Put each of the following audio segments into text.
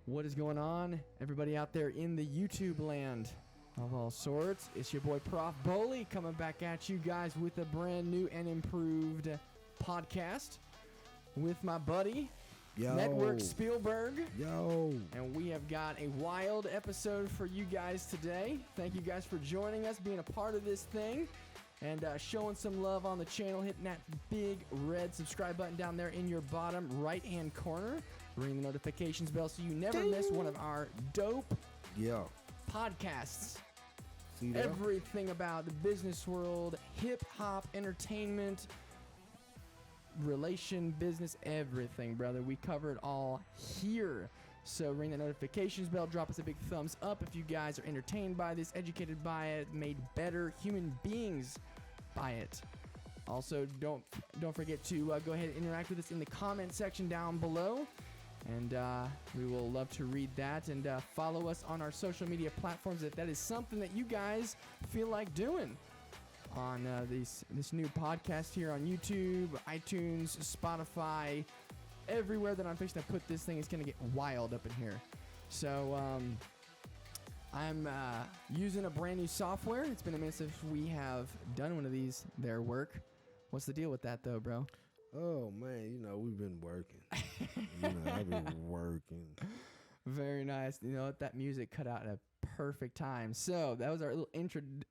What is going on, everybody out there in the YouTube land of all sorts? It's your boy Prof Boley coming back at you guys with a brand new and improved podcast with my buddy Wurk Spielberg. And we have got a wild episode for you guys today. Thank you guys for joining us, being a part of this thing, and showing some love on the channel, hitting that big red subscribe button down there in your bottom right-hand corner. Ring the notifications bell so you never miss one of our dope podcasts. Everything about the business world, hip-hop, entertainment, business, everything, brother. We cover it all here. So ring the notifications bell, drop us a big thumbs up if you guys are entertained by this, educated by it, made better human beings by it. Also, don't forget to go ahead and interact with us in the comment section down below, and we will love to read that. And follow us on our social media platforms if that is something that you guys feel like doing on this new podcast here on YouTube, iTunes, Spotify. Everywhere that I'm fixing to put this thing is going to get wild up in here. So I'm using a brand new software. It's been a minute since we have done one of these there, Wurk. What's the deal with that, though, bro? Oh, man, we've been working. I've been working. Very nice. That music cut out at a perfect time. So that was our little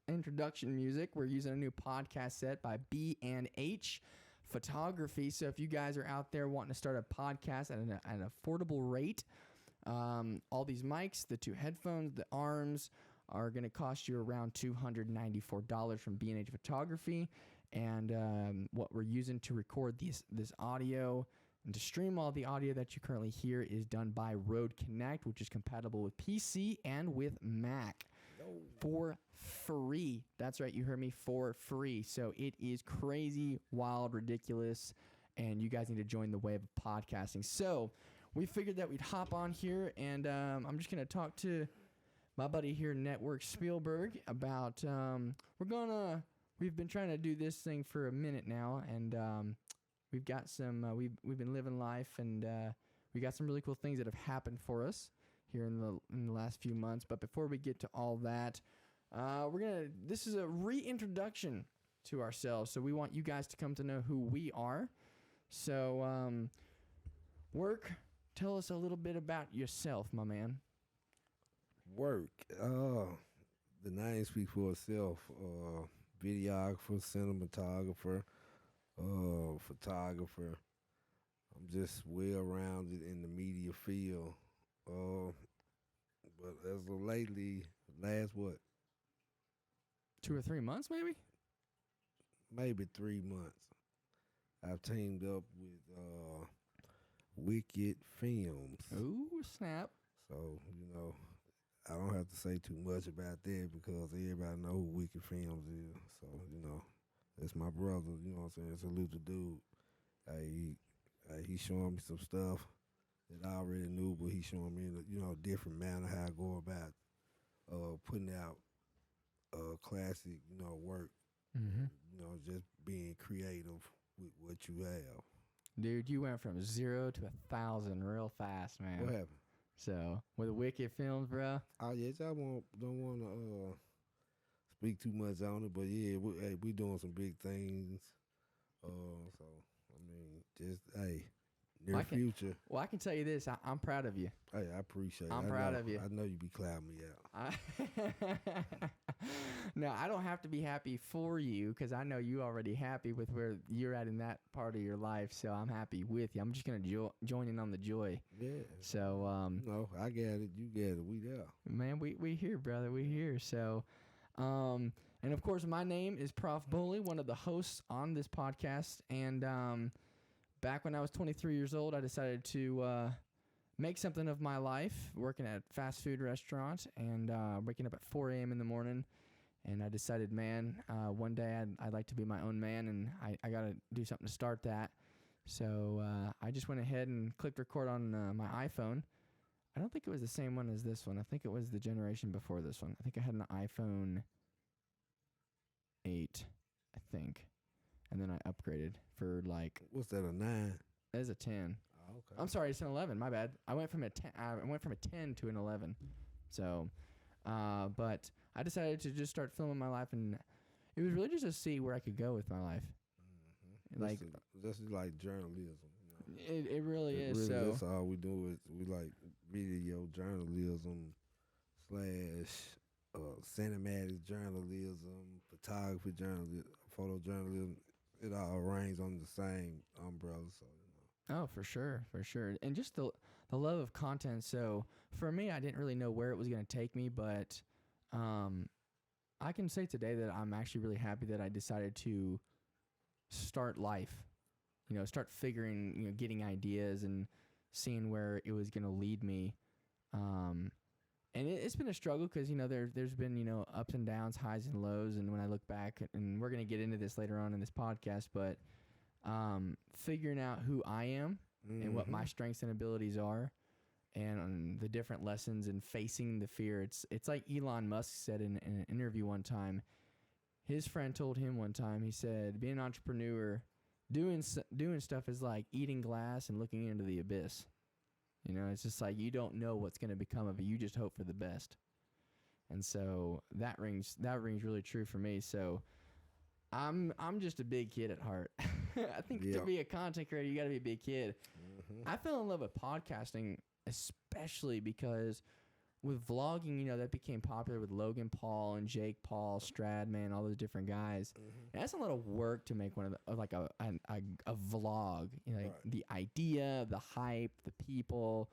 introduction music. We're using a new podcast set by B&H Photography. So if you guys are out there wanting to start a podcast at an affordable rate, all these mics, the two headphones, the arms are going to cost you around $294 from B&H Photography. And what we're using to record this audio and to stream all the audio that you currently hear is done by Rode Connect, which is compatible with PC and with Mac for free. That's right, you heard me, for free. So it is crazy, wild, ridiculous, and you guys need to join the wave of podcasting. So we figured that we'd hop on here, and I'm just going to talk to my buddy here, Wurk Spielberg, about we've been trying to do this thing for a minute now, and we've got some we've been living life, and we got some really cool things that have happened for us here in the last few months. But before we get to all that, this is a reintroduction to ourselves, so we want you guys to come to know who we are. So Wurk, tell us a little bit about yourself, my man. Wurk, the name speaks for itself. Videographer, cinematographer, photographer. I'm just well-rounded in the media field. But as of lately, last 2 or 3 months, maybe? Maybe 3 months. I've teamed up with Wicked Films. Ooh, snap. So, I don't have to say too much about that because everybody know who Wicked Films is. So, that's my brother, you know what I'm saying? Salute the dude. He's showing me some stuff that I already knew, but he's showing me in a different manner how I go about putting out classic, work. Mm-hmm. Just being creative with what you have. Dude, you went from 0 to 1,000 real fast, man. What happened? So, with Wicked Films, bro? Oh, yes, I don't want to speak too much on it, but yeah, we doing some big things. So, near future. Well, I can tell you this. I'm proud of you. Hey, I appreciate it. I'm proud of you. I know you be clouding me out. No, I don't have to be happy for you because I know you already happy with where you're at in that part of your life. So I'm happy with you. I'm just going to join in on the joy. Yeah. So, no, I got it. You got it. We there. Man, we here, brother. We here. So, and of course, my name is Prof Boley, one of the hosts on this podcast. And back when I was 23 years old, I decided to make something of my life, working at a fast food restaurant and waking up at 4 a.m. in the morning. And I decided, man, one day I'd like to be my own man, and I got to do something to start that. So I just went ahead and clicked record on my iPhone. I don't think it was the same one as this one. I think it was the generation before this one. I think I had an iPhone 8, I think. And then I upgraded for like... What's that, a 9? That is a 10. Oh. Okay. I'm sorry, it's an 11. My bad. I went from a 10. I went from a 10 to an 11. So, but I decided to just start filming my life, and it was really just to see where I could go with my life. Like this is like journalism. it really is. Really, So that's all we do. Is we like video journalism / cinematic journalism, photography journalism, photojournalism. It all reigns under the same umbrella. So oh, for sure, and just the love of content. So for me, I didn't really know where it was going to take me, but I can say today that I'm actually really happy that I decided to start life. Start figuring, getting ideas and seeing where it was going to lead me. And it's been a struggle because, there's been, ups and downs, highs and lows. And when I look back, and we're going to get into this later on in this podcast, but figuring out who I am and what my strengths and abilities are and the different lessons and facing the fear. It's like Elon Musk said in an interview one time. His friend told him one time, he said, being an entrepreneur, doing stuff is like eating glass and looking into the abyss. It's just like you don't know what's going to become of it. You just hope for the best. And so that rings really true for me. So I'm just a big kid at heart. I think to be a content creator, you got to be a big kid. I fell in love with podcasting, especially because with vlogging, that became popular with Logan Paul and Jake Paul, Stradman, all those different guys. And that's a lot of work to make one of like a vlog. The idea, the hype, the people,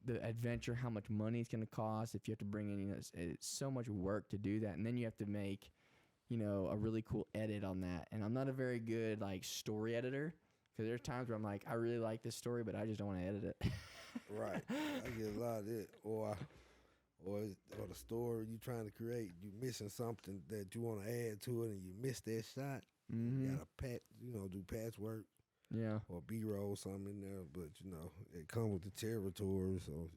the adventure, how much money it's going to cost. If you have to bring in, it's so much work to do that, and then you have to make, a really cool edit on that. And I'm not a very good story editor because there's times where I'm like, I really like this story, but I just don't want to edit it. Right, I get a lot of it, or the story you trying to create, you missing something that you want to add to it, and you miss that shot. You gotta do patchwork, or B-roll something in there. But it comes with the territory, so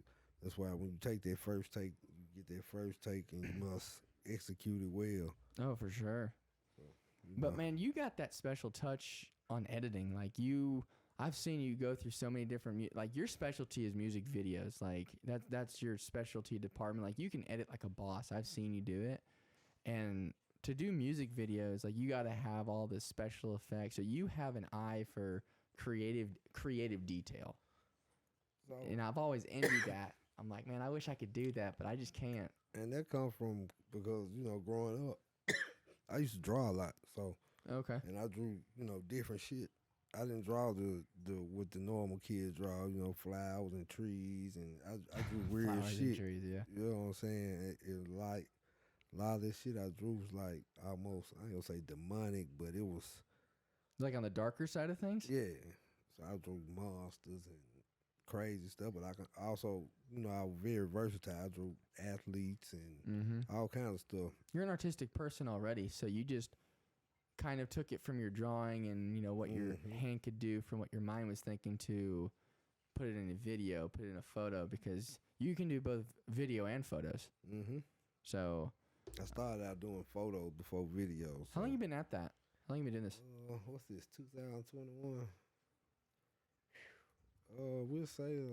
that's why when you take that first take, you get that first take, and you must execute it well. Oh, for sure. So, but man, you got that special touch on editing. I've seen you go through so many different, your specialty is music videos. That's your specialty department. You can edit like a boss. I've seen you do it. And to do music videos, you got to have all this special effects. So you have an eye for creative detail. So, and I've always envied that. I'm like, man, I wish I could do that, but I just can't. And that comes from because, growing up, I used to draw a lot. So, okay. And I drew, different shit. I didn't draw what the normal kids draw, flowers and trees, and I drew weird flowers shit. And trees, yeah. You know what I'm saying? It like a lot of this shit I drew was like almost, I ain't gonna say demonic, but it was like on the darker side of things. Yeah. So I drew monsters and crazy stuff, but I can also, I was very versatile. I drew athletes and all kinds of stuff. You're an artistic person already, so you just kind of took it from your drawing and what your hand could do from what your mind was thinking to put it in a video, put it in a photo, because you can do both video and photos. So I started out doing photos before videos. How long you been at that? How long you been doing this? What's this, 2021? We'll say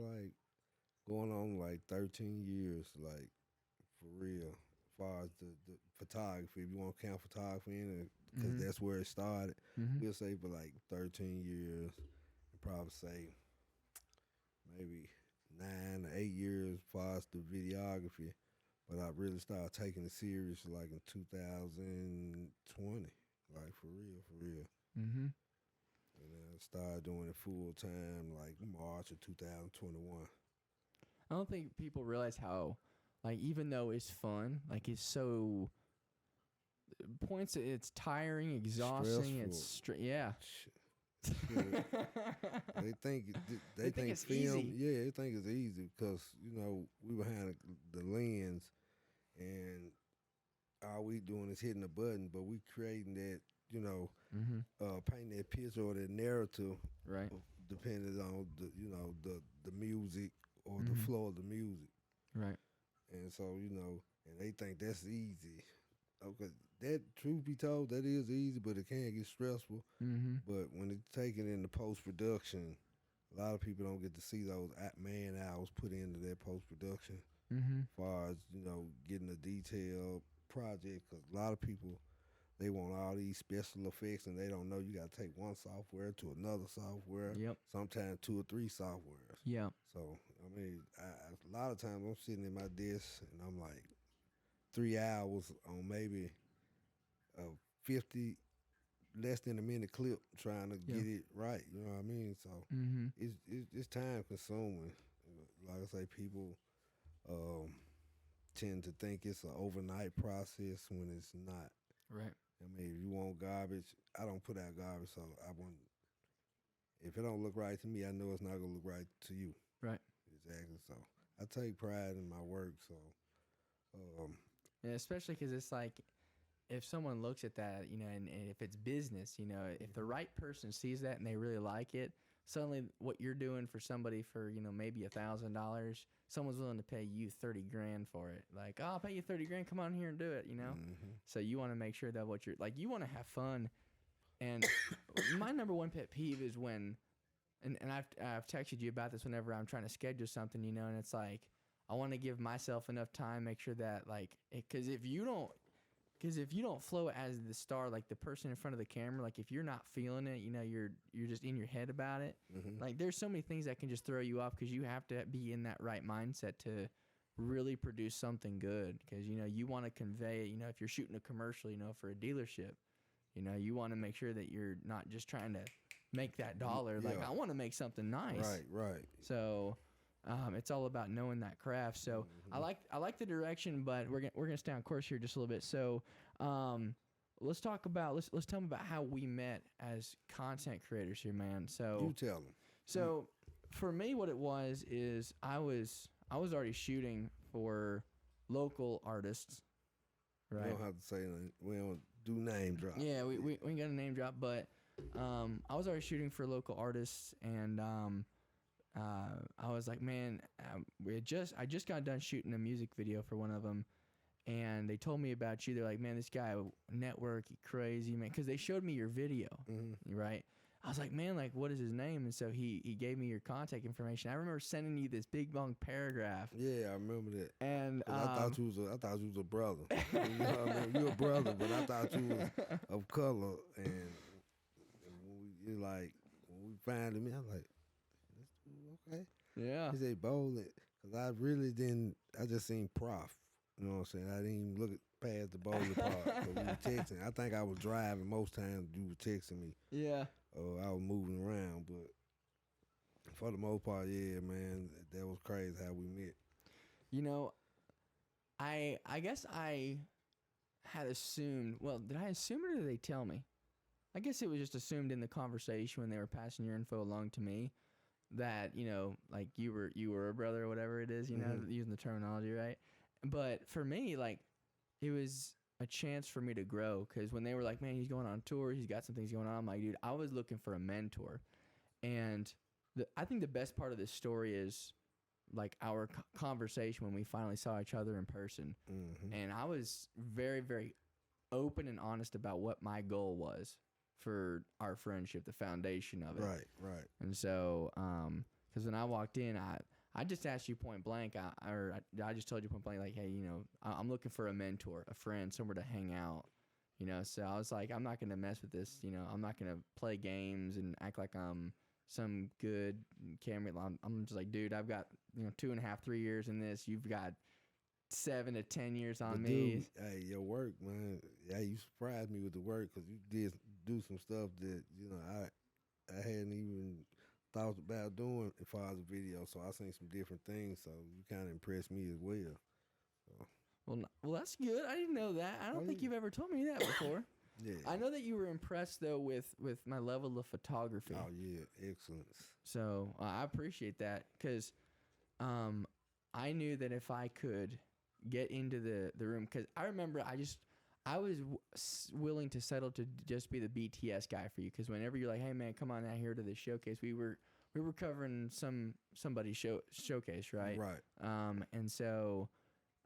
going on 13 years, for real. As far as the photography, if you want to count photography in it, because that's where it started. We'll say for 13 years, and probably say maybe 9 or 8 years as far as the videography. But I really started taking it serious in 2020, for real. And then I started doing it full time March of 2021. I don't think people realize how, even though it's fun, it's so points. It's tiring, exhausting. Stressful. They think it's film. Easy. Yeah, they think it's easy because we behind the lens, and all we doing is hitting the button, but we creating that. Painting that picture or that narrative, right? Depending on the music or the flow of the music, right? And so and they think that's easy. Okay, that truth be told, that is easy, but it can get stressful. But when it's taken into post production, a lot of people don't get to see those man hours put into their post production. Mm-hmm. As far as getting a detailed project, because a lot of people they want all these special effects, and they don't know you got to take one software to another software. Yep. Sometimes 2 or 3 softwares. Yeah. So I mean, a lot of times I'm sitting at my desk and I'm like 3 hours on maybe a 50 less than a minute clip trying to get it right. You know what I mean? So Mm-hmm. it's time consuming. Like I say, people tend to think it's an overnight process when it's not. Right. I mean, if you want garbage, I don't put out garbage, so I want. If it don't look right to me, I know it's not gonna look right to you. Right. Exactly. So I take pride in my work. So Yeah, especially because it's like, if someone looks at that, and if it's business, if the right person sees that and they really like it, suddenly what you're doing for somebody for, maybe $1,000, someone's willing to pay you 30 grand for it. Like, oh, I'll pay you 30 grand. Come on here and do it, Mm-hmm. So you want to make sure that what you're like, you want to have fun. And my number one pet peeve is when, and I've texted you about this whenever I'm trying to schedule something, and it's like, I want to give myself enough time, make sure that because if you don't flow as the star, like the person in front of the camera, like if you're not feeling it, you're just in your head about it. Mm-hmm. Like there's so many things that can just throw you off because you have to be in that right mindset to really produce something good. Because you want to convey it. If you're shooting a commercial, for a dealership, you want to make sure that you're not just trying to make that dollar. Yeah. Like I want to make something nice. Right. So. It's all about knowing that craft. So Mm-hmm. I like the direction, but we're gonna stay on course here just a little bit. So let's tell them about how we met as content creators here, man. So You tell them. So for me, what it was is I was already shooting for local artists, right? We don't have to say nothing. We don't do name drop. Yeah, we ain't got a name drop, but I was already shooting for local artists, and I was like, man, I just got done shooting a music video for one of them, and they told me about you. They're like, man, this guy network, he crazy, man, because they showed me your video, right? I was like, man, like, what is his name? And so he gave me your contact information. I remember sending you this big long paragraph. Yeah, I remember that. And I thought you was a brother. You know what I mean? You a brother, but I thought you was of color. And when we found me, I was like, okay. Yeah. He said bowling, because I really didn't. I just seen prof. You know what I'm saying? I didn't even look past the bowling part. But we were texting. I think I was driving most times. You were texting me. Yeah. I was moving around, but for the most part, yeah, man, that was crazy how we met. I guess I had assumed. Well, did I assume it or did they tell me? I guess it was just assumed in the conversation when they were passing your info along to me that like you were a brother or whatever it is, using the terminology, right? But for me, like, it was a chance for me to grow, because when they were like, man, he's going on tour, he's got some things going on, I'm like, dude, I was looking for a mentor. And I think the best part of this story is like our conversation when we finally saw each other in person. And I was very, very open and honest about what my goal was for our friendship, the foundation of it. Right. And so, because when I walked in, I just asked you point blank, I just told you point blank, like, hey, I'm looking for a mentor, a friend, somewhere to hang out, So I was like, I'm not gonna mess with this, I'm not gonna play games and act like I'm some good camera. I'm just like, dude, I've got 2.5, 3 years in this. You've got 7 to 10 years on but me. Dude, hey, your work, man. Yeah, you surprised me with the work, because you did do some stuff that I hadn't even thought about doing as far as a video. So I seen some different things. So you kind of impressed me as well. So. Well, that's good. I didn't know that. I don't think you've ever told me that before. Yeah. I know that you were impressed though with my level of photography. Oh yeah, excellence. So I appreciate that, because I knew that if I could get into the room, because I remember I was willing to settle to just be the BTS guy for you, because whenever you're like, hey man, come on out here to this showcase, we were covering somebody's showcase, right? Right. And so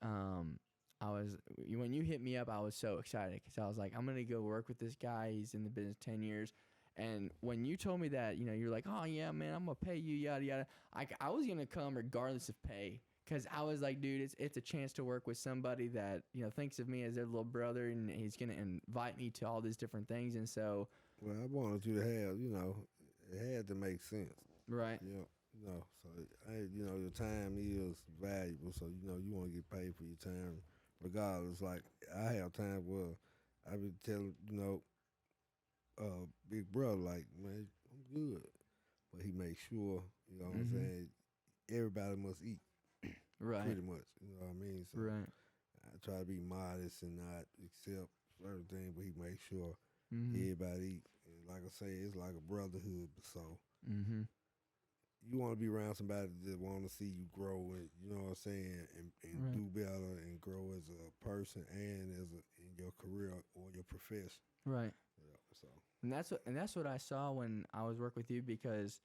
when you hit me up, I was so excited, because I was like, I'm gonna go work with this guy. He's in the business 10 years, And when you told me that, you're like, oh yeah, man, I'm gonna pay you, yada yada. I was gonna come regardless of pay, cause I was like, dude, it's a chance to work with somebody that thinks of me as their little brother, and he's gonna invite me to all these different things, and so. Well, I wanted you to have, it had to make sense. Right. So your time is valuable. So you want to get paid for your time, regardless. Like I have times where I be telling big brother like, man, I'm good, but he makes sure what I'm saying. Everybody must eat, Right. pretty much. You know what I mean? So Right. I try to be modest and not accept certain things, but he makes sure Mm-hmm. everybody eat. And like I say, it's like a brotherhood. So. Mm-hmm. You want to be around somebody that want to see you grow, and you know what I'm saying, and Right. do better and grow as a person and in your career or your profession. Right. Yeah. So. And that's what I saw when I was working with you, because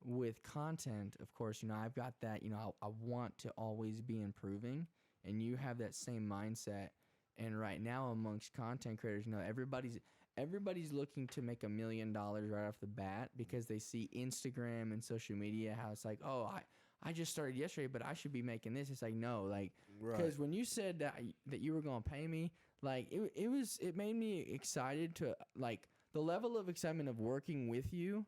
with content, of course, I've got that, I want to always be improving, and you have that same mindset. And right now amongst content creators, everybody's looking to make $1 million right off the bat, because they see Instagram and social media, how it's like, oh, I just started yesterday, but I should be making this. It's like, no, like, because when you said that you were going to pay me, like, it made me excited to, like, the level of excitement of working with you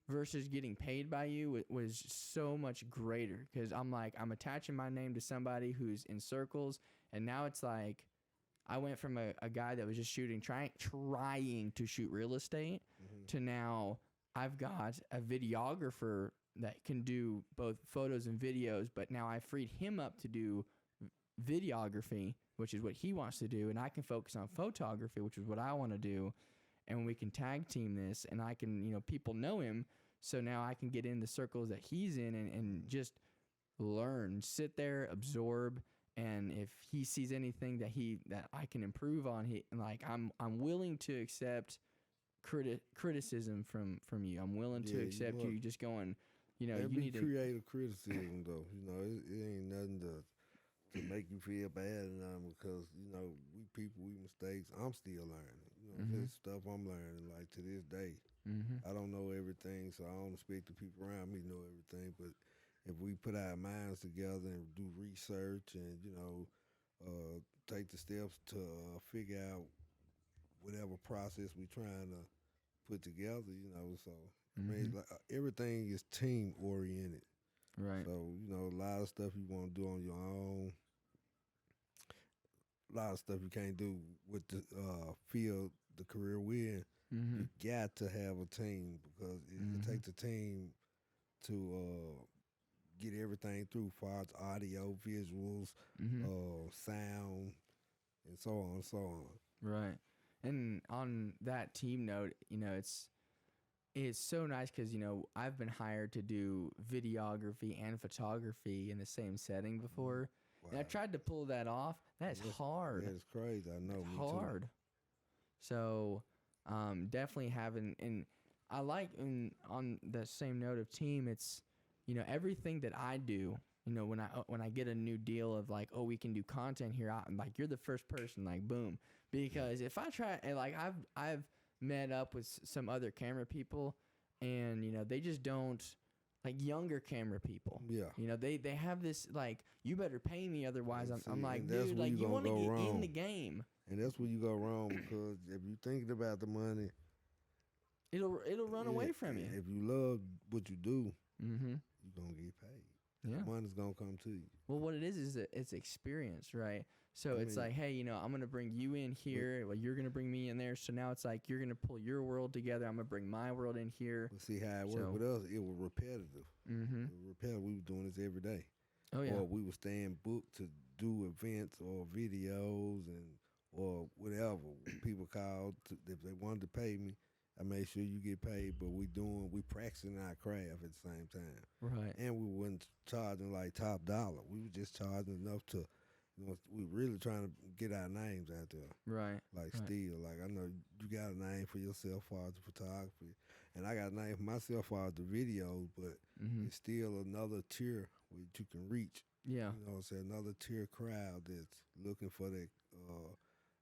versus getting paid by you was so much greater, because I'm like, I'm attaching my name to somebody who's in circles, and now it's like, I went from a guy that was just trying to shoot real estate, to now I've got a videographer that can do both photos and videos, but now I freed him up to do videography, which is what he wants to do, and I can focus on photography, which is what I want to do, and we can tag team this, and I can, people know him, so now I can get in the circles that he's in, and just learn, sit there, absorb. And if he sees anything that I can improve on, I'm willing to accept criticism from you. I'm willing to accept you just going, you need to creative criticism though. It ain't nothing to make you feel bad or nothing, because we people, we mistakes. I'm still learning. This stuff I'm learning, like, to this day. I don't know everything, so I don't expect the people around me to know everything, but if we put our minds together and do research and, take the steps to figure out whatever process we're trying to put together, so I mean, like, everything is team oriented. Right. So, a lot of stuff you want to do on your own, a lot of stuff you can't do with the field, the career we're in. You got to have a team, because it takes a team to get everything through, far as audio, visuals, sound, and so on and so on. Right. And on that team note, it's so nice, because I've been hired to do videography and photography in the same setting before. Wow. And I tried to pull that off. That's hard. That is crazy. I know. It's hard. Too. So definitely having, and I like, on the same note of team, it's everything that I do, when I get a new deal of like, oh, we can do content here, I'm like, you're the first person, like, boom. Because if I try, and like, I've met up with some other camera people, and they just don't, like, younger camera people. Yeah. They have this, like, you better pay me, otherwise I'm like, dude, like, you want to get in the game. And that's where you go wrong, because if you're thinking about the money, it'll run away from you. If you love what you do, you're gonna get paid. Yeah, money's gonna come to you. Well, what it is it's experience, right? So it's like, hey, I'm gonna bring you in here. Well, you're gonna bring me in there. So now it's like you're gonna pull your world together. I'm gonna bring my world in here. But see how it worked with us? It was repetitive. It was repetitive. We were doing this every day. Oh yeah. Or we were staying booked to do events or videos or whatever. People called if they wanted to pay me. I made sure you get paid, but we practicing our craft at the same time. Right. And we wasn't charging like top dollar. We were just charging enough to, we really trying to get our names out there. Right. Like still, like, I know you got a name for yourself for the photography, and I got a name for myself for the videos, but it's still another tier where you can reach. Yeah. It's another tier crowd that's looking for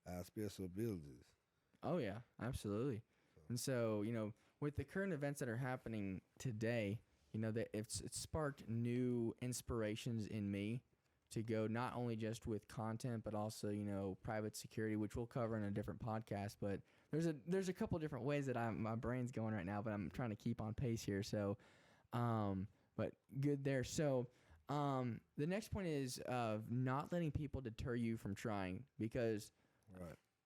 our special abilities. Oh yeah, absolutely. And so, with the current events that are happening today, that it's sparked new inspirations in me to go not only just with content, but also, private security, which we'll cover in a different podcast. But there's a couple different ways that my brain's going right now, but I'm trying to keep on pace here. So, but good there. So, the next point is not letting people deter you from trying, because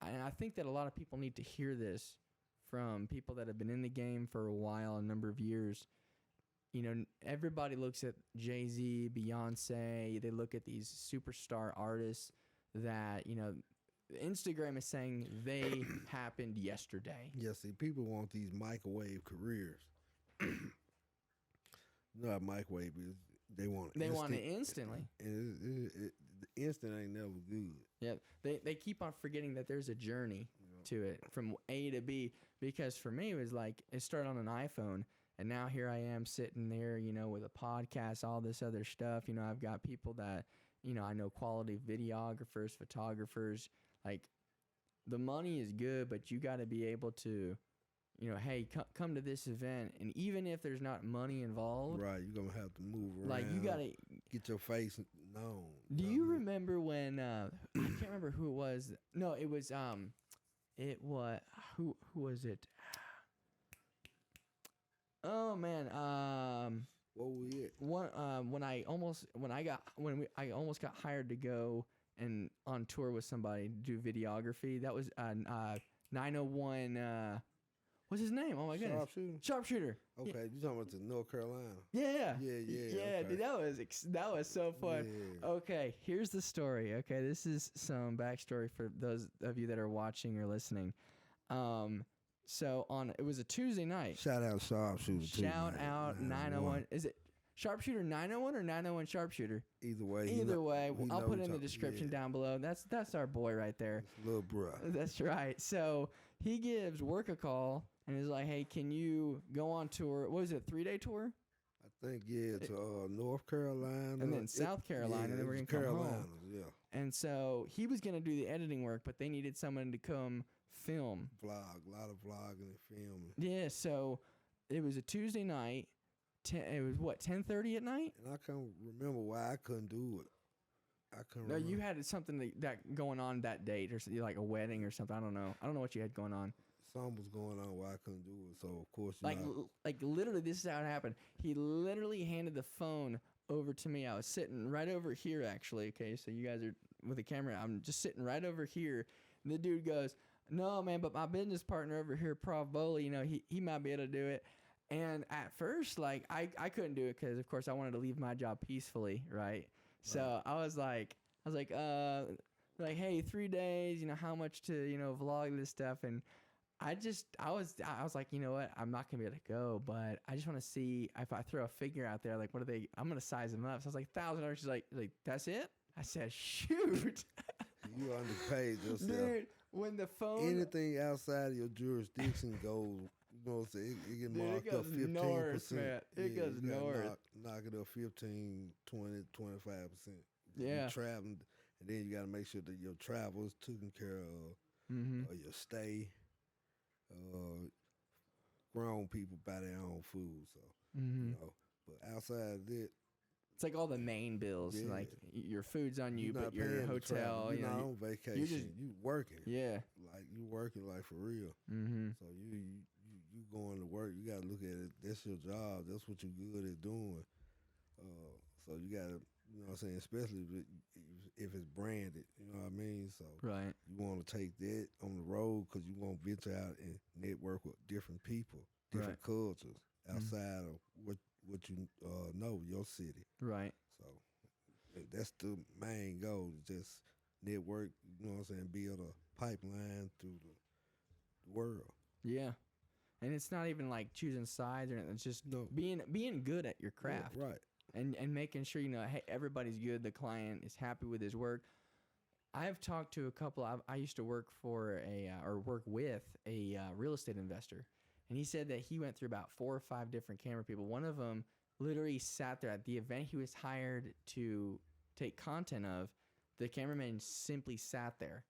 and I think that a lot of people need to hear this from people that have been in the game for a while, a number of years. Everybody looks at Jay-Z, Beyonce. They look at these superstar artists that, Instagram is saying they happened yesterday. Yeah, see, people want these microwave careers. Not microwave, they want it instantly. And the instant ain't never good. Yeah, they keep on forgetting that there's a journey to it from A to B. Because for me, it was like it started on an iPhone. And now here I am sitting there, with a podcast, all this other stuff. I've got people that, I know, quality videographers, photographers. Like, the money is good, but you got to be able to, hey, come to this event. And even if there's not money involved. Right, you're going to have to move around. Like, you got to get your face known. Do you remember when, I can't remember who it was. No, it was, who was it? Oh man, what were we at? When I almost got hired to go and on tour with somebody to do videography. That was 901. What's his name? Oh my goodness, Sharpshooter. Okay, yeah. You talking about the North Carolina? Yeah. Okay. Dude, that was so fun. Yeah. Okay, here's the story. Okay, this is some backstory for those of you that are watching or listening. So it was a Tuesday night. Shout out Sharpshooter. Shout out 901. Is it Sharpshooter 901 or 901 Sharpshooter? Either way. I'll put it in the description down below. That's our boy right there. Little bruh. That's right. So he gives Wurk a call and is like, hey, can you go on tour? What was it, a 3-day tour? I think, to North Carolina. And then South Carolina. And then we're going to come home. Yeah. And so he was going to do the editing work, but they needed someone to come film. A lot of vlogging and filming. Yeah, so it was a Tuesday night. It was what, 10:30 at night? And I can't remember why I couldn't do it. No, you had something that going on that date, or something, like a wedding or something. I don't know what you had going on. Something was going on why I couldn't do it. So of course, like literally, this is how it happened. He literally handed the phone over to me. I was sitting right over here, actually. Okay, so you guys are with the camera. I'm just sitting right over here. And the dude goes, no, man, but my business partner over here, Prov Bowley, he might be able to do it. And at first, like, I couldn't do it because, of course, I wanted to leave my job peacefully, right? So I was like, hey, 3 days, how much to, vlog this stuff. And I was like, you know what? I'm not going to be able to go, but I just want to see if I throw a figure out there, like, I'm going to size them up. So I was like, $1,000. She's like, that's it? I said, shoot. You underpaid yourself. Dude. When the phone... Anything outside of your jurisdiction goes, it get marked up 15%. North, man. It goes north. Knock it up 15, 20, 25%. Yeah. You traveling, and then you got to make sure that your travel is taken care of, or your stay. Grown people buy their own food, so, But outside of that... It's like all the main bills, like your food's on you, but your hotel, you're not on vacation. You working, like you working like for real. So you going to work. You got to look at it. That's your job. That's what you're good at doing. So you got to, what I'm saying, especially if it's branded. You know what I mean? So you want to take that on the road because you want to venture out and network with different people, different cultures outside of what you know, your city. Right. So that's the main goal, just network, build a pipeline through the world. Yeah. And it's not even like choosing sides or anything. It's just being good at your craft. Yeah, right. And making sure, hey, everybody's good. The client is happy with his work. I've talked to a couple. I used to work for work with a real estate investor. And he said that he went through about 4 or 5 different camera people. One of them literally sat there at the event he was hired to take content of. The cameraman simply sat there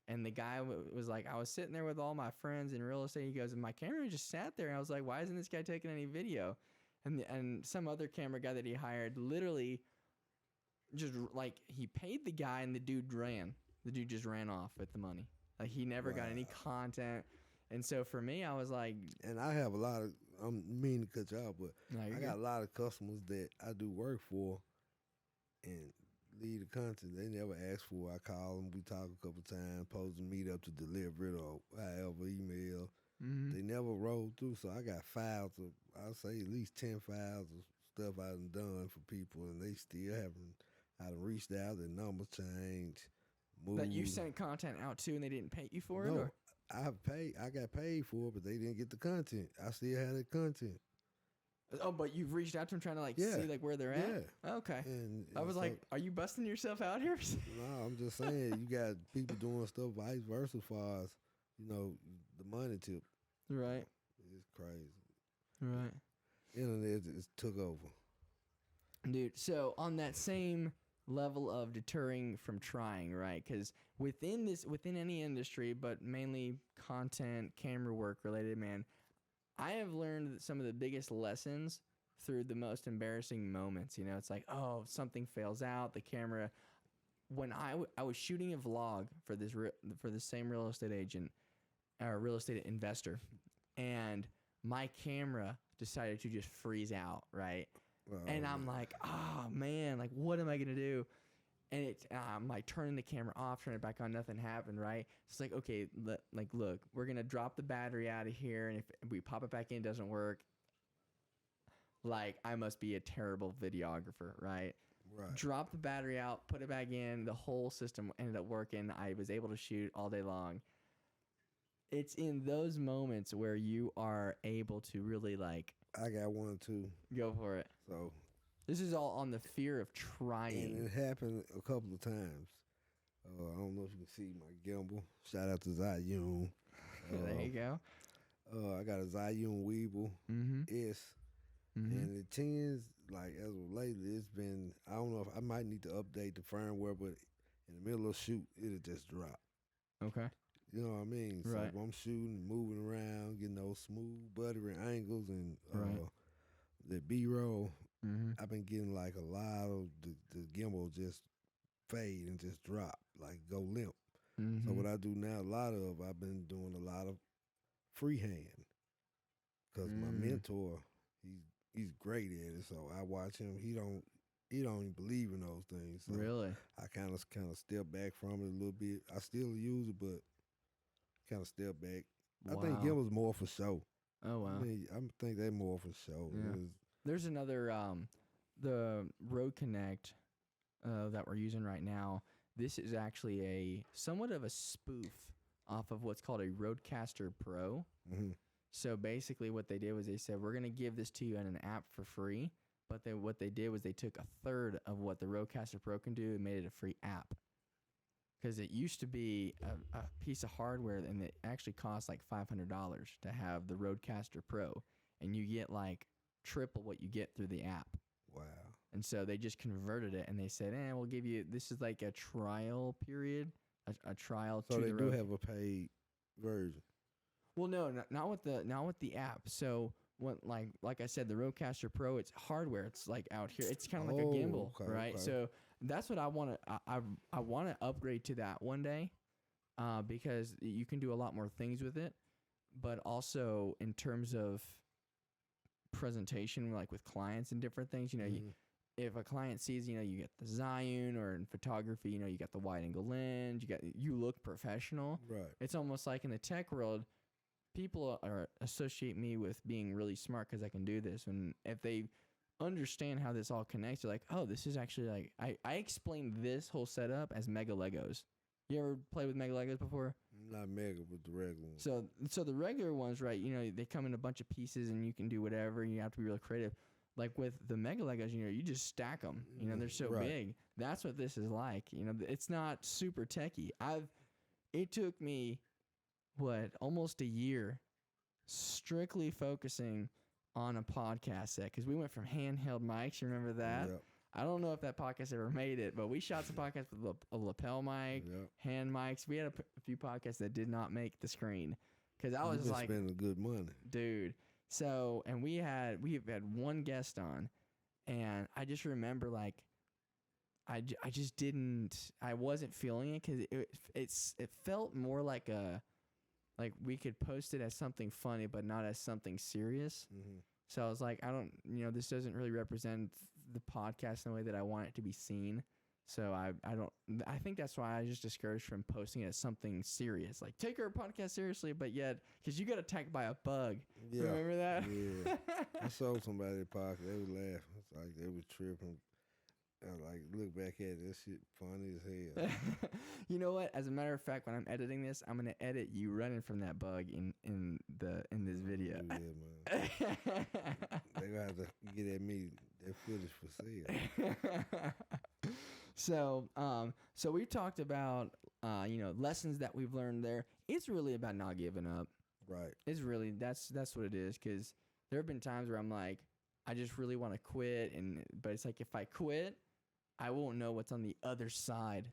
And the guy was like, I was sitting there with all my friends in real estate. He goes, and my camera just sat there. And I was like, why isn't this guy taking any video? And some other camera guy that he hired literally just like he paid the guy and the dude ran. The dude just ran off with the money. Like he never got any content. And so for me, I was like, and I have a lot of, I'm mean to cut you off, but no, I got a lot of customers that I do work for and leave the content. They never ask for it. I call them, we talk a couple times, post a meet up to deliver it or however, email. mm-hmm. They never roll through. So I got files of, I'll say at least 10 files of stuff I done for people, and they still haven't, I done reached out, their numbers changed. Moved. That you sent content out to and they didn't pay you for it? No, Or? I got paid for it, but they didn't get the content. I still had the content. Oh, but you've reached out to them trying to like Yeah. see like where they're at? Yeah. Okay. And I was so, like, are you busting yourself out here? no, I'm just saying you got people doing stuff vice versa far as, you know, the money tip. Right. It's crazy. Right. Internet just took over. Dude, so on that same level of deterring from trying, right? Because within any industry, but mainly content, camera work related, man, I have learned that some of the biggest lessons through the most embarrassing moments. You know, it's like, oh, something fails out, the camera. When I was shooting a vlog for the same real estate agent or real estate investor, and my camera decided to just freeze out, right? And I'm like, oh man, like what am I gonna do? And I'm like turning the camera off, turning it back on, nothing happened, right? It's like, okay, look, we're gonna drop the battery out of here, and if we pop it back in, it doesn't work. Like I must be a terrible videographer, right? Right. Drop the battery out, put it back in, the whole system ended up working. I was able to shoot all day long. It's in those moments where you are able to really like. I got one too. Go for it. So this is all on the fear of trying. and it happened a couple of times. I don't know if you can see my gimbal. Shout out to Zayun. There you go. I got a Zayun Weeble S, and it tends like as of lately, it's been. I don't know if I might need to update the firmware, but in the middle of shoot, it'll just drop. Okay. You know what I mean? So Right. if I'm shooting, moving around, getting those smooth, buttery angles, and the B-roll, I've been getting like a lot of the gimbal just fade and just drop, like go limp. So what I do now, I've been doing a lot of freehand, because my mentor, he's great at it. So I watch him. He don't even believe in those things. So Really? I kind of step back from it a little bit. I still use it, but kind of step back. Wow. I think gimbals more for show. Oh wow. I think they're more for show. Yeah. There's another the Road Connect that we're using right now. This is actually a somewhat of a spoof off of what's called a Rodecaster Pro. So basically what they did was they said, we're going to give this to you in an app for free. But what they did was they took a third of what the Rodecaster Pro can do and made it a free app. Because it used to be a piece of hardware, and it actually cost like $500 to have the Rodecaster Pro. And you get like triple what you get through the app. Wow. And so they just converted it, and they said, we'll give you, this is like a trial period, a trial. So to they the do have a paid version. Well, no, not with the app. So when, like I said, the Rodecaster Pro, it's hardware. It's like out here. It's kind of like a gimbal, right? Okay. So that's what I want to. I want to upgrade to that one day, because you can do a lot more things with it. But also in terms of presentation, like with clients and different things, you know, if a client sees, you know, you get the Zhiyun, or in photography, you know, you got the wide angle lens, you look professional. Right. It's almost like in the tech world, people associate me with being really smart because I can do this. And if they understand how this all connects, they're like, oh, this is actually like, I explained this whole setup as Mega Legos. You ever play with Mega Legos before? Not Mega, but the regular ones. So the regular ones, right, you know, they come in a bunch of pieces and you can do whatever, and you have to be real creative. Like with the Mega Legos, you know, you just stack them. You know, they're so big. That's what this is like. You know, it's not super techy. It took me, almost a year strictly focusing on a podcast set, because we went from handheld mics. You remember that? Yep. I don't know if that podcast ever made it, but we shot some podcasts with a lapel mic, Yep. hand mics. We had a few podcasts that did not make the screen because I was You've been like, spending good money. dude. So, and we've had one guest on, and I just remember like, I just I wasn't feeling it because it felt more like we could post it as something funny, but not as something serious. Mm-hmm. So I was like, this doesn't really represent the podcast in the way that I want it to be seen. So I think that's why I just discouraged from posting it as something serious. Like, take our podcast seriously, but yet, because you got attacked by a bug. Yeah. Remember that? Yeah. I saw somebody podcast. They was laughing. It's like they was tripping. I like look back at it, that shit funny as hell. You know what? As a matter of fact, when I'm editing this, I'm gonna edit you running from that bug in this video. Yeah, man. They gonna have to get at me that footage for sale. So we talked about lessons that we've learned there. It's really about not giving up. Right. It's really that's what it is. Because there have been times where I'm like, I just really want to quit, but it's like if I quit, I won't know what's on the other side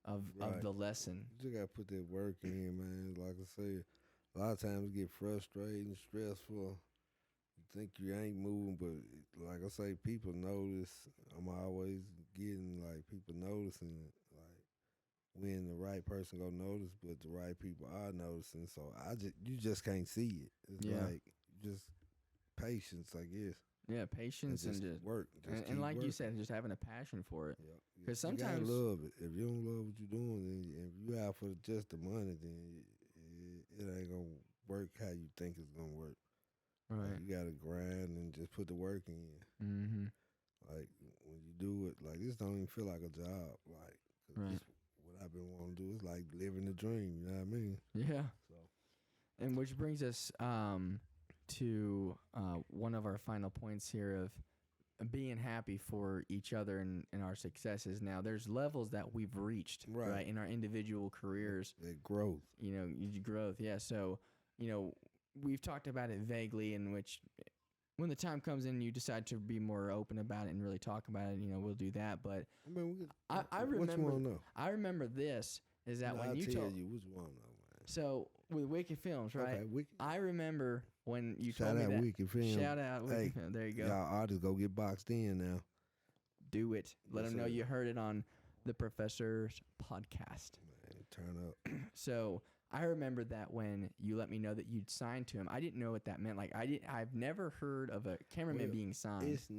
of the lesson. You just gotta put that work in, man. Like I say, a lot of times it get frustrating, stressful. You think you ain't moving, but like I say, people notice. I'm always getting like people noticing it. Like when the right person go notice, but the right people are noticing. So you just can't see it. It's like just patience, I guess. Yeah, patience and just work. And like you said, just having a passion for it. Yeah. Because sometimes you gotta love it. If you don't love what you're doing, then if you out for just the money, then it ain't gonna work how you think it's gonna work. Right. Like, you gotta grind and just put the work in. Mm-hmm. Like when you do it, like this don't even feel like a job. Like right. What I've been wanting to do is like living the dream. You know what I mean? Yeah. So. And which brings us to one of our final points here of being happy for each other and our successes. Now, there's levels that we've reached, right, in our individual careers. That growth. Growth, yeah. So, we've talked about it vaguely, in which when the time comes in, you decide to be more open about it and really talk about it, we'll do that. But I mean, I remember, what you want to know? I remember this, is that when you tell told you what you want to know, man. So, with Wicked Films, right? Okay, Wicked. I remember when you Shout told me out that. Wicked Films. Shout out Wicked Films. There you go. Y'all artists go get boxed in now. Do it. Let Yes, them know sir. you heard it on the Professor's podcast. Man, turn up. So I remember that when you let me know that you'd signed to him, I didn't know what that meant. Like I've never heard of a cameraman being signed. It's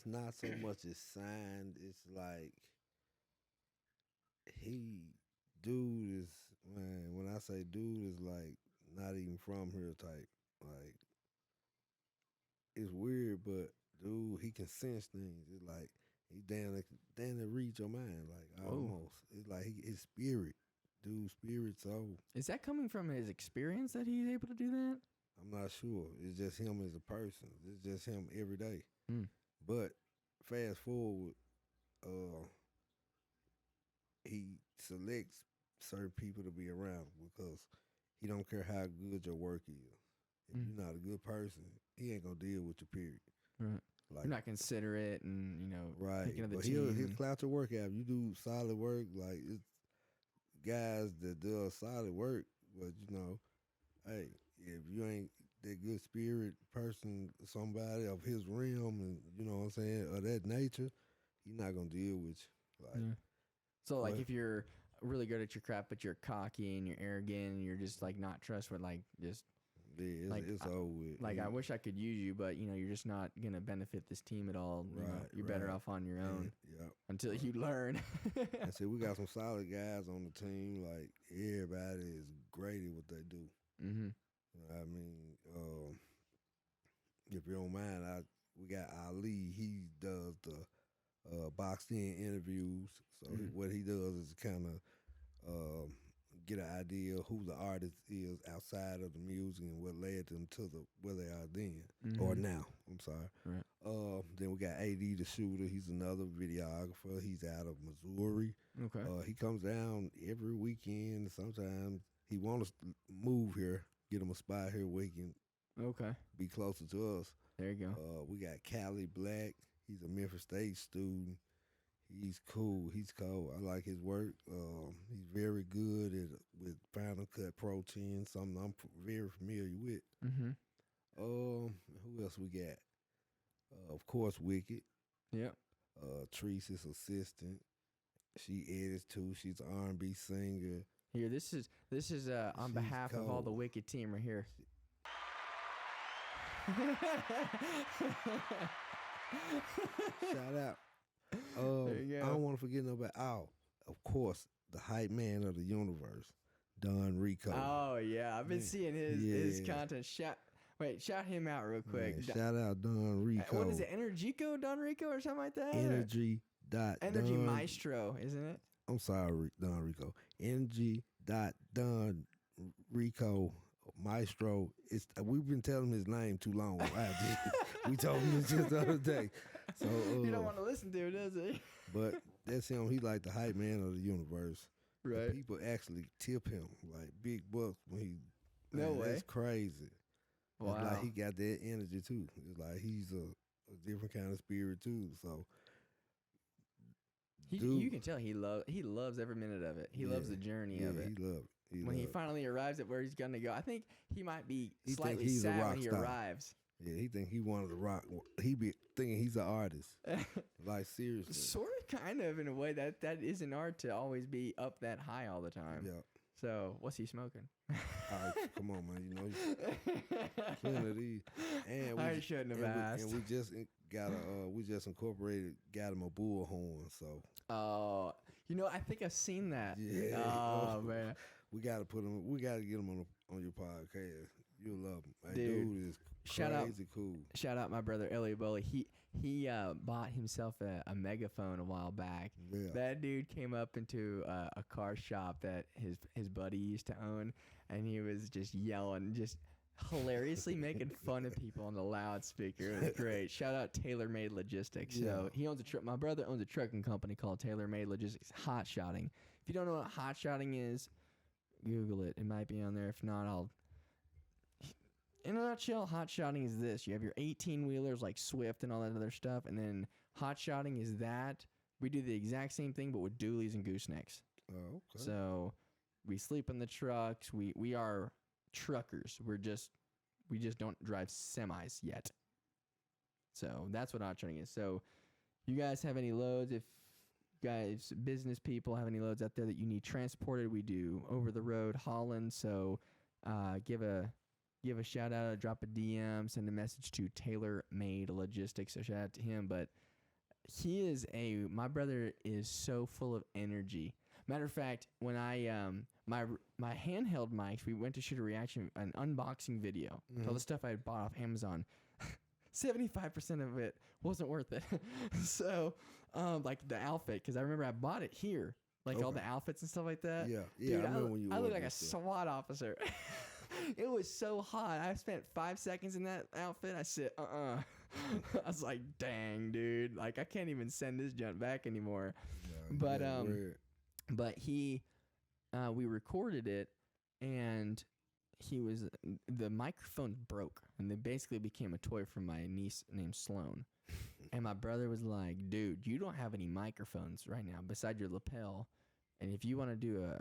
not so much as signed. It's like dude is, man, when I say dude is like not even from here type. Like it's weird, but dude, he can sense things. It's like he damn to read your mind, like almost. It's like his spirit, dude's spirit soul. Is that coming from his experience that he's able to do that? I'm not sure. It's just him as a person. It's just him every day. But fast forward, he selects certain people to be around because he don't care how good your work is. If you're not a good person, he ain't gonna deal with you, period. Right. Like, you're not considerate and, right. thinking of the but team. He'll clout your work out. You do solid work, like it's guys that do solid work, but hey, if you ain't that good spirit person, somebody of his realm, and you know what I'm saying, of that nature, he's not gonna deal with you. Like, so like if you're really good at your craft, but you're cocky and you're arrogant and you're just like not trustworthy, like just it's over with. Like I wish I could use you, but you're just not gonna benefit this team at all. You're better off on your own until you learn. I said we got some solid guys on the team. Like everybody is great at what they do. Mm-hmm. I mean, if you don't mind, we got Ali. He does the boxed in interviews. So what he does is kind of get an idea of who the artist is outside of the music and what led them to where they are then or now. I'm sorry. Right. Then we got AD the shooter. He's another videographer. He's out of Missouri. Okay. He comes down every weekend. Sometimes he wants to move here, get him a spot here where he can be closer to us. There you go. We got Callie Black. He's a Memphis State student. He's cool. He's cold. I like his work. He's very good with final cut protein, something I'm very familiar with. Mm-hmm. Who else we got? Of course, Wicked. Yep. Teresa's assistant. She edits too. She's an R&B singer. Here, this is on She's behalf of all the cold. Wicked team right here. Shout out. There you I go. don't want to forget nobody. Oh, of course, the hype man of the universe, Don Rico. Oh yeah, I've been Man. seeing his Yeah. content. Shout him out real quick. Man, shout out Don Rico. What is it? Energico Don Rico or something like that? Energy dot Energy Don, Maestro, isn't it? I'm sorry, Don Rico. Energy dot Don Rico Maestro. We've been telling him his name too long. We told him this just the other day. So He don't want to listen to it, does he? but that's him. He like the hype man of the universe. Right. People actually tip him like big bucks when he. No way. That's crazy. Wow. It's like he got that energy too. It's like he's a different kind of spirit too. So dude, You can tell he loves every minute of it. He loves the journey of it. He love it. When he finally arrives at where he's gonna go, I think he might be He think slightly he's a sad rock when he star. arrives. Yeah, he think he wanted to rock. He be thinking he's an artist. Like seriously. Sort of, kind of, in a way that is an art to always be up that high all the time. Yeah. So what's he smoking? All right, come on, man. You know, plenty of these. And I shouldn't have asked. And we just incorporated, got him a bullhorn. So Oh, I think I've seen that. yeah. Oh man, We gotta put him. We gotta get him on your podcast. You'll love him. Like, Dude, dude is shout out- crazy cool. shout out my brother Elliot Bully. He bought himself a megaphone a while back. Yeah. That dude came up into a car shop that his buddy used to own, and he was just yelling, just hilariously making fun of people on the loudspeaker. It was great. Shout out Tailor Made Logistics. So Yeah. he owns a truck. My brother owns a trucking company called Tailor Made Logistics. Hot shotting. If you don't know what hot shotting is, Google it. It might be on there. If not, I'll. In a nutshell, hot shotting is this. You have your 18-wheelers like Swift and all that other stuff, and then hot shotting is that. We do the exact same thing, but with dualies and goosenecks. Oh, okay. So we sleep in the trucks. We are truckers. We just don't drive semis yet. So that's what hot shotting is. So you guys have any loads? If guys, business people, have any loads out there that you need transported, we do over the road hauling. So give a shout out, drop a DM, send a message to Tailor Made Logistics. So shout out to him. But my brother is so full of energy. Matter of fact, when I my handheld mics, we went to shoot an unboxing video. All the stuff I had bought off Amazon, 75% of it wasn't worth it. So like the outfit, because I remember I bought it here, like all Okay. the outfits and stuff like that. Yeah, Dude, I remember when you. I look ordered like a this stuff. SWAT officer. It was so hot. I spent 5 seconds in that outfit. I said, I was like, dang, dude. Like, I can't even send this junk back anymore. Yeah, But yeah, weird. but we recorded it, and the microphone broke, and they basically became a toy for my niece named Sloan. And my brother was like, dude, you don't have any microphones right now beside your lapel, and if you want to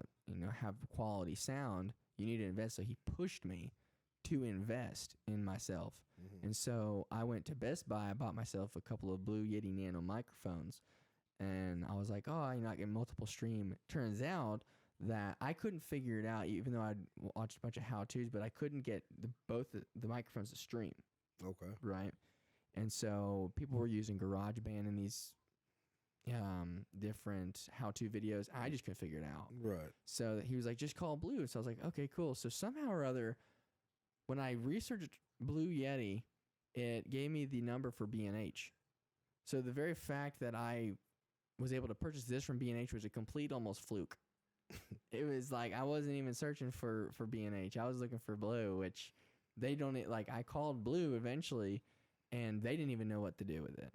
have quality sound, you need to invest. So he pushed me to invest in myself. Mm-hmm. And so I went to Best Buy. I bought myself a couple of Blue Yeti Nano microphones. And I was like, oh, I get multiple stream. Turns out that I couldn't figure it out, even though I'd watched a bunch of how-tos, but I couldn't get both the microphones to stream. Okay. Right? And so people were using GarageBand in these different how-to videos. I just couldn't figure it out. Right. So he was like, just call Blue. So I was like, okay, cool. So somehow or other, when I researched Blue Yeti, it gave me the number for B&H. So the very fact that I was able to purchase this from B&H was a complete almost fluke. It was like I wasn't even searching for B&H. I was looking for Blue, which they don't like. I called Blue eventually, and they didn't even know what to do with it.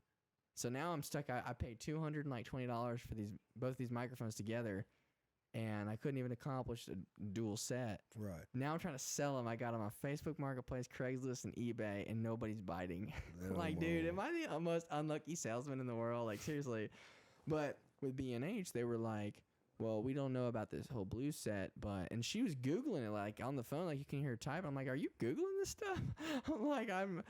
So now I'm stuck. I paid $220 for both these microphones together, and I couldn't even accomplish a dual set. Right. Now I'm trying to sell them. I got them on Facebook Marketplace, Craigslist, and eBay, and nobody's biting. Like, dude, am I the most unlucky salesman in the world? Like, seriously. But with B&H, they were like, well, we don't know about this whole blue set, but, and she was Googling it, like, on the phone, like, you can hear her type. I'm like, are you Googling this stuff? I'm like, I'm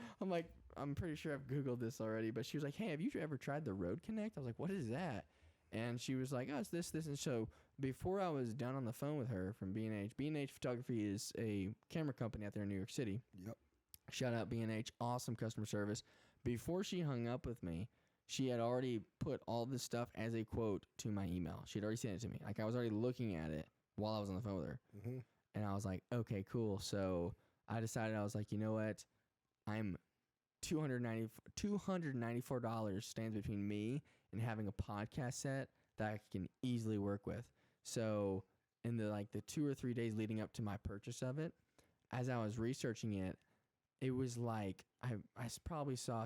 pretty sure I've Googled this already, but she was like, hey, have you ever tried the Road Connect? I was like, what is that? And she was like, oh, it's this. And so before I was down on the phone with her from B&H Photography is a camera company out there in New York City. Yep. Shout out B&H, awesome customer service. Before she hung up with me, she had already put all this stuff as a quote to my email. She had already sent it to me. Like, I was already looking at it while I was on the phone with her. Mm-hmm. And I was like, okay, cool. So I decided, I was like, you know what? I'm $294 stands between me and having a podcast set that I can easily work with. So in the 2 or 3 days leading up to my purchase of it, as I was researching it, it was like I probably saw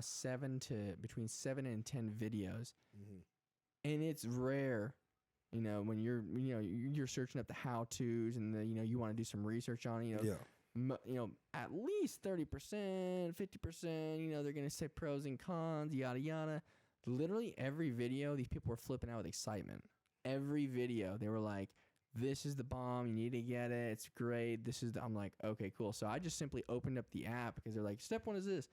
between 7 and 10 videos. Mm-hmm. And it's rare, when you're searching up the how-tos and you want to do some research on it, at least 30%, 50%, they're going to say pros and cons, yada, yada. Literally every video, these people were flipping out with excitement. Every video, they were like, this is the bomb. You need to get it. It's great. I'm like, okay, cool. So I just simply opened up the app because they're like, step 1 is this.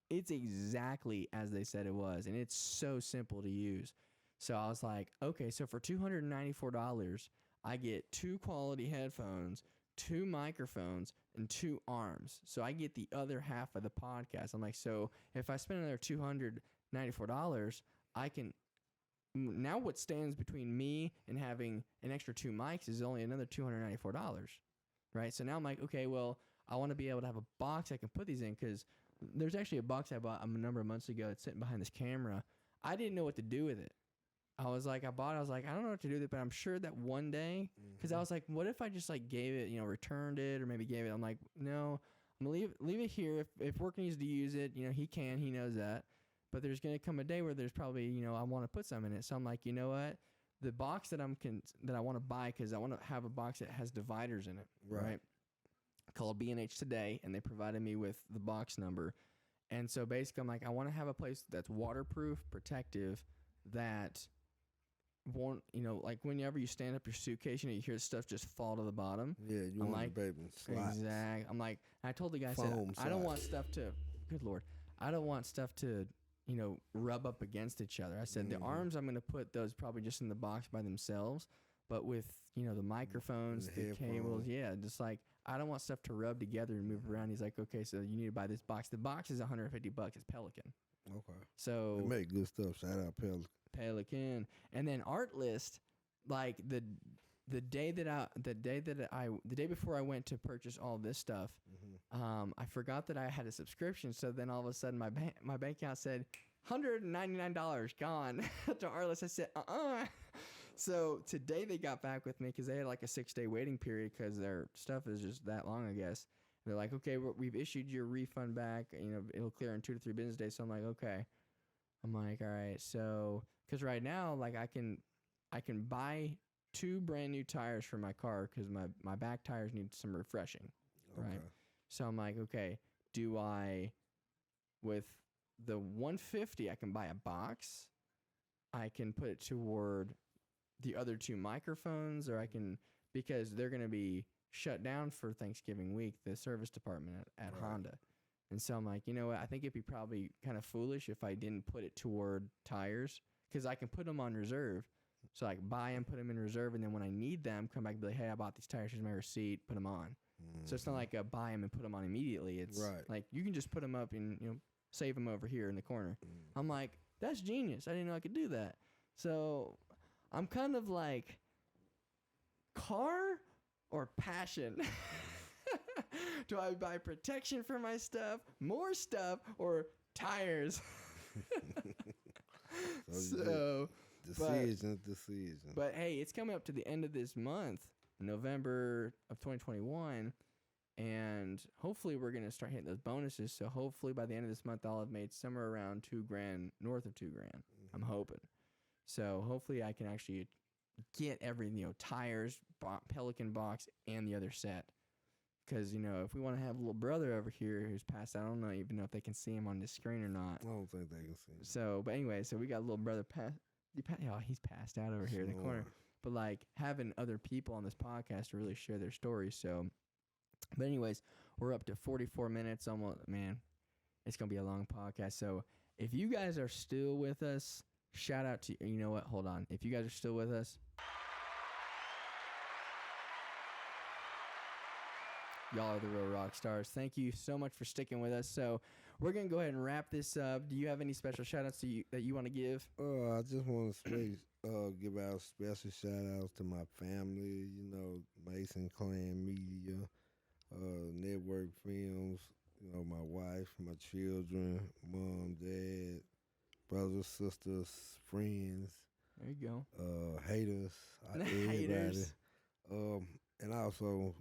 It's exactly as they said it was. And it's so simple to use. So I was like, okay, so for $294, I get 2 quality headphones, 2 microphones, and 2 arms. So I get the other half of the podcast. I'm like, so if I spend another $294, I can. Now what stands between me and having an extra 2 mics is only another $294, right? So now I'm like, okay, well, I want to be able to have a box I can put these in, because there's actually a box I bought a number of months ago. It's sitting behind this camera. I didn't know what to do with it. I was like, I don't know what to do with it, but I'm sure that one day, because I was like, what if I just gave it, returned it, or maybe gave it? I'm like, no, I'm gonna leave it here. If Wurk needs to use it, he knows that. But there's going to come a day where there's probably, I want to put some in it. So I'm like, you know what? The box that I want to buy, because I want to have a box that has dividers in it, right? Called B&H Today, and they provided me with the box number. And so basically I'm like, I want to have a place that's waterproof, protective, that won't, whenever you stand up your suitcase, you hear stuff just fall to the bottom. Yeah, you want the baby slides. Exactly. I'm like, I told the guy, I don't want stuff to, good Lord, I don't want stuff to, rub up against each other. I said, the arms, I'm going to put those probably just in the box by themselves, but with, the microphones, the cables, just I don't want stuff to rub together and move around. He's like, okay, so you need to buy this box. The box is $150. It's Pelican. Okay. So they make good stuff. Shout out Pelican. And then Artlist, the day before I went to purchase all this stuff, I forgot that I had a subscription. So then all of a sudden my bank account said $199 gone to Artlist. I said, So today they got back with me, because they had a 6-day waiting period, because their stuff is just that long, I guess. They're like, okay, we've issued your refund back. It'll clear in 2 to 3 business days. So I'm like, okay. I'm like, all right. So, because right now, I can buy 2 brand new tires for my car, because my back tires need some refreshing, right? So I'm like, okay, do I, with the $150, I can buy a box. I can put it toward the other 2 microphones, or I can, because they're going to be shut down for Thanksgiving week, the service department at Honda. And so I'm like, you know what? I think it'd be probably kind of foolish if I didn't put it toward tires, because I can put them on reserve. So buy them, put them in reserve, and then when I need them, come back and be like, hey, I bought these tires. Here's my receipt. Put them on. So it's not like a buy them and put them on immediately. It's like you can just put them up and save them over here in the corner. I'm like, that's genius. I didn't know I could do that. So I'm kind of like, car or passion? Do I buy protection for my stuff, more stuff, or tires? Decision. But hey, it's coming up to the end of this month, November of 2021, and hopefully we're going to start hitting those bonuses. So hopefully by the end of this month, I'll have made somewhere around $2,000, north of $2,000. I'm hoping. So hopefully I can actually get everything, tires, Pelican box, and the other set. Because, if we want to have a little brother over here who's passed out, I don't even know if they can see him on the screen or not. I don't think they can see him. So, but anyway, so we got a little brother he's passed out over here in the corner. But like having other people on this podcast to really share their stories. So, but anyways, we're up to 44 minutes almost. Man, it's going to be a long podcast. So if you guys are still with us, shout out to you. Know what? Hold on. If you guys are still with us, y'all are the real rock stars. Thank you so much for sticking with us. So we're going to go ahead and wrap this up. Do you have any special shout outs that you want to give? I just want to give out special shout outs to my family, Mason Clan Media, Network Films, my wife, my children, mom, dad, brothers, sisters, friends. There you go. Haters. Everybody. Haters. And also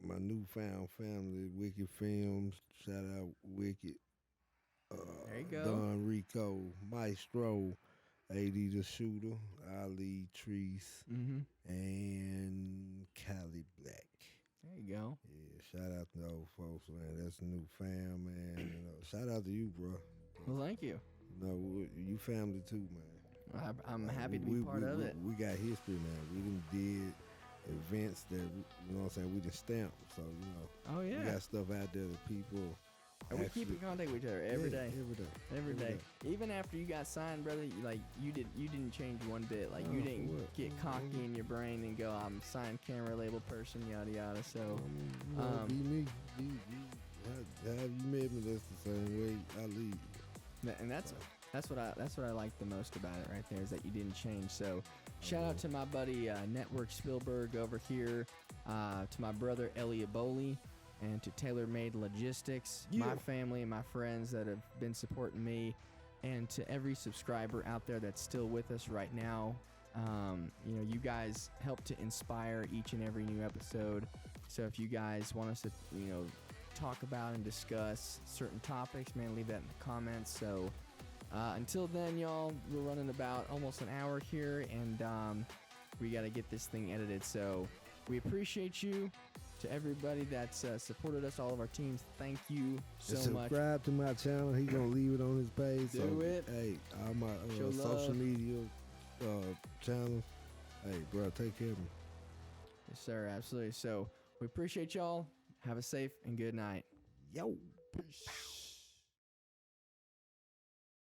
my newfound family, Wicked Films. Shout out Wicked. There you go. Don Rico, Maestro, AD the Shooter, Ali Treese, and Cali Black. There you go. Yeah, shout out to those folks, man. That's a new fam, man. Shout out to you, bro. Well, thank you. You family too, man. I'm happy to be part of it. We got history, man. We done did events that, we just stamped. So, Oh, yeah. we got stuff out there that people... And we keep in contact with each other every day. Every day. Even after you got signed, brother, you didn't change one bit. Like you didn't get cocky in your brain and go, I'm a signed camera label person, yada yada. So, be me. Have you met me? That's the same way I lead. And that's what I like the most about it right there is that you didn't change. So, shout out to my buddy Network Spielberg over here, to my brother Elliot Boley. And to Tailor Made Logistics, my family and my friends that have been supporting me, and to every subscriber out there that's still with us right now. You guys help to inspire each and every new episode. So if you guys want us to, talk about and discuss certain topics, man, leave that in the comments. So until then, y'all, we're running about almost an hour here, and we got to get this thing edited. So we appreciate you. To everybody that's supported us, all of our teams, thank you so much. Subscribe to my channel. He's going to leave it on his page. Do it. Hey, all my social media channels. Hey, bro, take care of me. Yes, sir. Absolutely. So we appreciate y'all. Have a safe and good night. Yo. Peace.